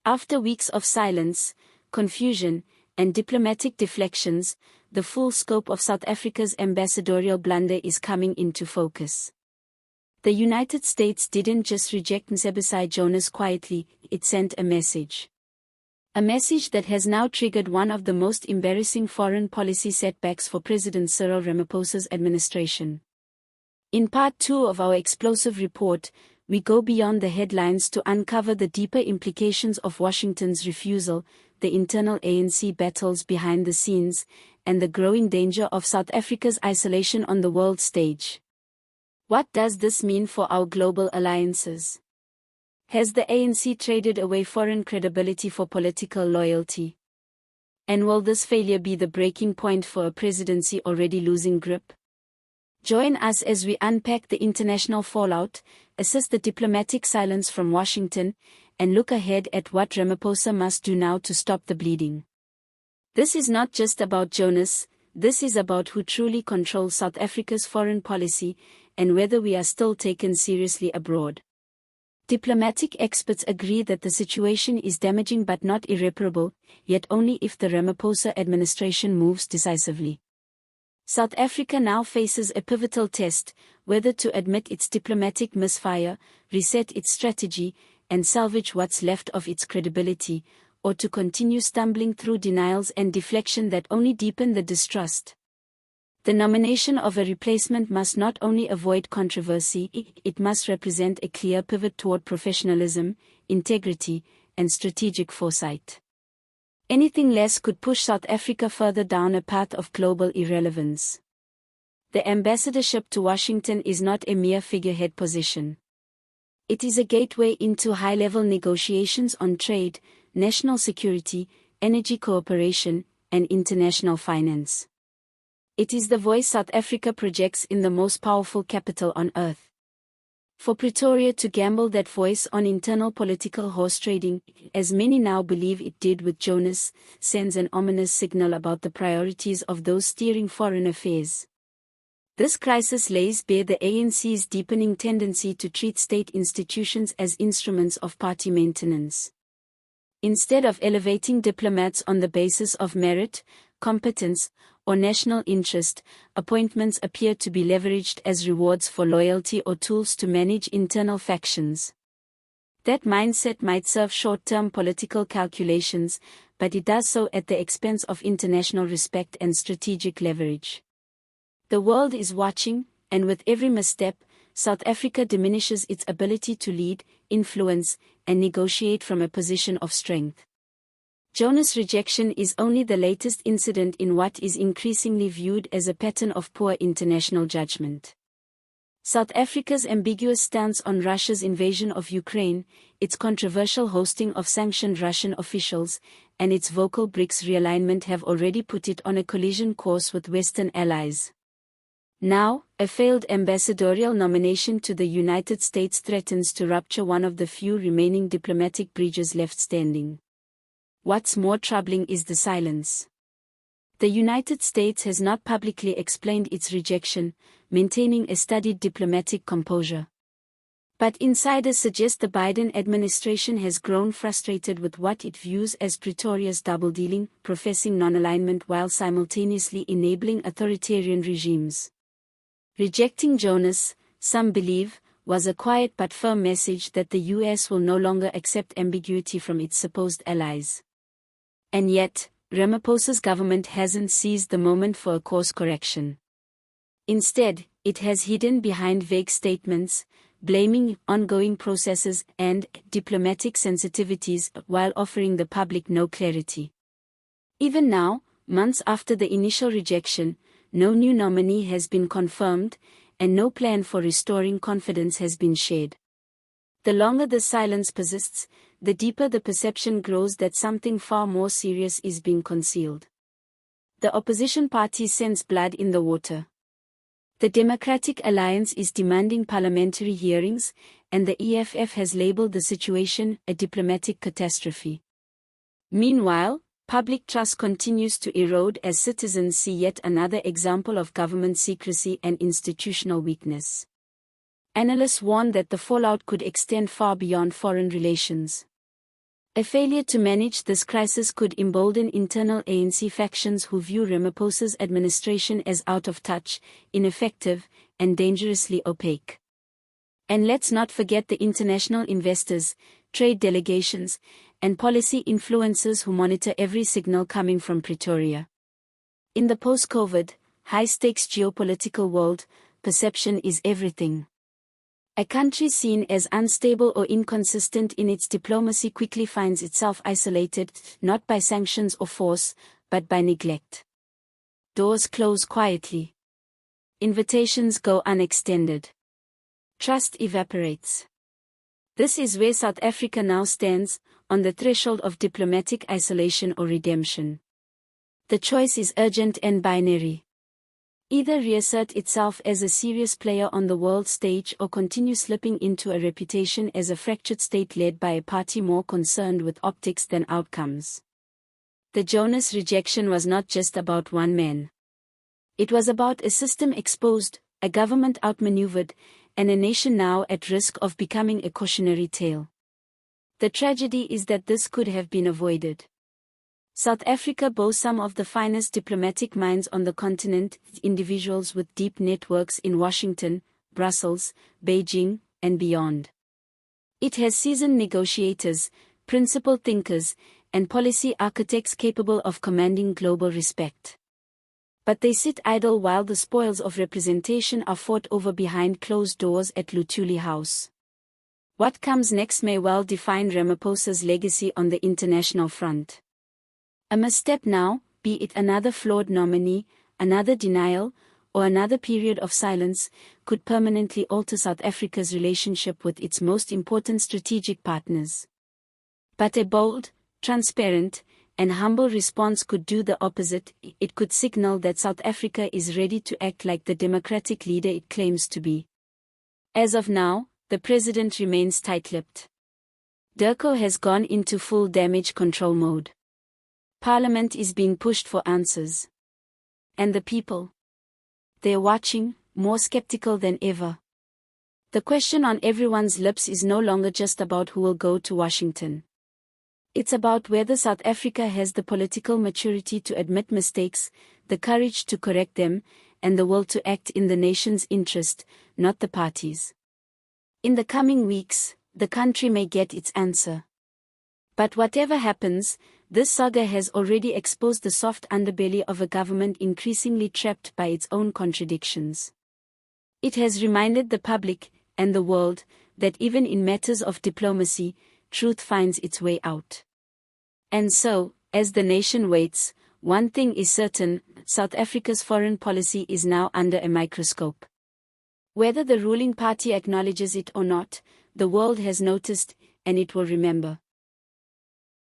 After weeks of silence, confusion, and diplomatic deflections, the full scope of South Africa's ambassadorial blunder is coming into focus. The United States didn't just reject Mcebisi Jonas quietly, it sent a message. A message that has now triggered one of the most embarrassing foreign policy setbacks for President Cyril Ramaphosa's administration. In part 2 of our explosive report, we go beyond the headlines to uncover the deeper implications of Washington's refusal, the internal ANC battles behind the scenes, and the growing danger of South Africa's isolation on the world stage. What does this mean for our global alliances? Has the ANC traded away foreign credibility for political loyalty? And will this failure be the breaking point for a presidency already losing grip? Join us as we unpack the international fallout, assess the diplomatic silence from Washington, and look ahead at what Ramaphosa must do now to stop the bleeding. This is not just about Jonas, this is about who truly controls South Africa's foreign policy, and whether we are still taken seriously abroad. Diplomatic experts agree that the situation is damaging but not irreparable, yet only if the Ramaphosa administration moves decisively. South Africa now faces a pivotal test, whether to admit its diplomatic misfire, reset its strategy, and salvage what's left of its credibility, or to continue stumbling through denials and deflection that only deepen the distrust. The nomination of a replacement must not only avoid controversy, it must represent a clear pivot toward professionalism, integrity, and strategic foresight. Anything less could push South Africa further down a path of global irrelevance. The ambassadorship to Washington is not a mere figurehead position. It is a gateway into high-level negotiations on trade, national security, energy cooperation, and international finance. It is the voice South Africa projects in the most powerful capital on earth. For Pretoria to gamble that voice on internal political horse trading, as many now believe it did with Jonas, sends an ominous signal about the priorities of those steering foreign affairs. This crisis lays bare the ANC's deepening tendency to treat state institutions as instruments of party maintenance. Instead of elevating diplomats on the basis of merit, competence, or national interest, appointments appear to be leveraged as rewards for loyalty or tools to manage internal factions. That mindset might serve short-term political calculations, but it does so at the expense of international respect and strategic leverage. The world is watching, and with every misstep, South Africa diminishes its ability to lead, influence, and negotiate from a position of strength. Jonas' rejection is only the latest incident in what is increasingly viewed as a pattern of poor international judgment. South Africa's ambiguous stance on Russia's invasion of Ukraine, its controversial hosting of sanctioned Russian officials, and its vocal BRICS realignment have already put it on a collision course with Western allies. Now, a failed ambassadorial nomination to the United States threatens to rupture one of the few remaining diplomatic bridges left standing. What's more troubling is the silence. The United States has not publicly explained its rejection, maintaining a studied diplomatic composure. But insiders suggest the Biden administration has grown frustrated with what it views as Pretoria's double-dealing, professing non-alignment while simultaneously enabling authoritarian regimes. Rejecting Jonas, some believe, was a quiet but firm message that the US will no longer accept ambiguity from its supposed allies. And yet, Ramaphosa's government hasn't seized the moment for a course correction. Instead, it has hidden behind vague statements, blaming ongoing processes and diplomatic sensitivities while offering the public no clarity. Even now, months after the initial rejection, no new nominee has been confirmed, and no plan for restoring confidence has been shared. The longer the silence persists, the deeper the perception grows that something far more serious is being concealed. The opposition party sense blood in the water. The Democratic Alliance is demanding parliamentary hearings, and the EFF has labeled the situation a diplomatic catastrophe. Meanwhile, public trust continues to erode as citizens see yet another example of government secrecy and institutional weakness. Analysts warn that the fallout could extend far beyond foreign relations. A failure to manage this crisis could embolden internal ANC factions who view Ramaphosa's administration as out of touch, ineffective, and dangerously opaque. And let's not forget the international investors, trade delegations, and policy influencers who monitor every signal coming from Pretoria. In the post-COVID, high-stakes geopolitical world, perception is everything. A country seen as unstable or inconsistent in its diplomacy quickly finds itself isolated, not by sanctions or force, but by neglect. Doors close quietly. Invitations go unextended. Trust evaporates. This is where South Africa now stands, on the threshold of diplomatic isolation or redemption. The choice is urgent and binary. Either reassert itself as a serious player on the world stage or continue slipping into a reputation as a fractured state led by a party more concerned with optics than outcomes. The Jonas rejection was not just about one man. It was about a system exposed, a government outmaneuvered, and a nation now at risk of becoming a cautionary tale. The tragedy is that this could have been avoided. South Africa boasts some of the finest diplomatic minds on the continent, individuals with deep networks in Washington, Brussels, Beijing, and beyond. It has seasoned negotiators, principled thinkers, and policy architects capable of commanding global respect. But they sit idle while the spoils of representation are fought over behind closed doors at Luthuli House. What comes next may well define Ramaphosa's legacy on the international front. A misstep now, be it another flawed nominee, another denial, or another period of silence, could permanently alter South Africa's relationship with its most important strategic partners. But a bold, transparent, and humble response could do the opposite. It could signal that South Africa is ready to act like the democratic leader it claims to be. As of now, the president remains tight-lipped. DIRCO has gone into full damage control mode. Parliament is being pushed for answers. And the people? They're watching, more skeptical than ever. The question on everyone's lips is no longer just about who will go to Washington. It's about whether South Africa has the political maturity to admit mistakes, the courage to correct them, and the will to act in the nation's interest, not the party's. In the coming weeks, the country may get its answer. But whatever happens, this saga has already exposed the soft underbelly of a government increasingly trapped by its own contradictions. It has reminded the public, and the world, that even in matters of diplomacy, truth finds its way out. And so, as the nation waits, one thing is certain: South Africa's foreign policy is now under a microscope. Whether the ruling party acknowledges it or not, the world has noticed, and it will remember.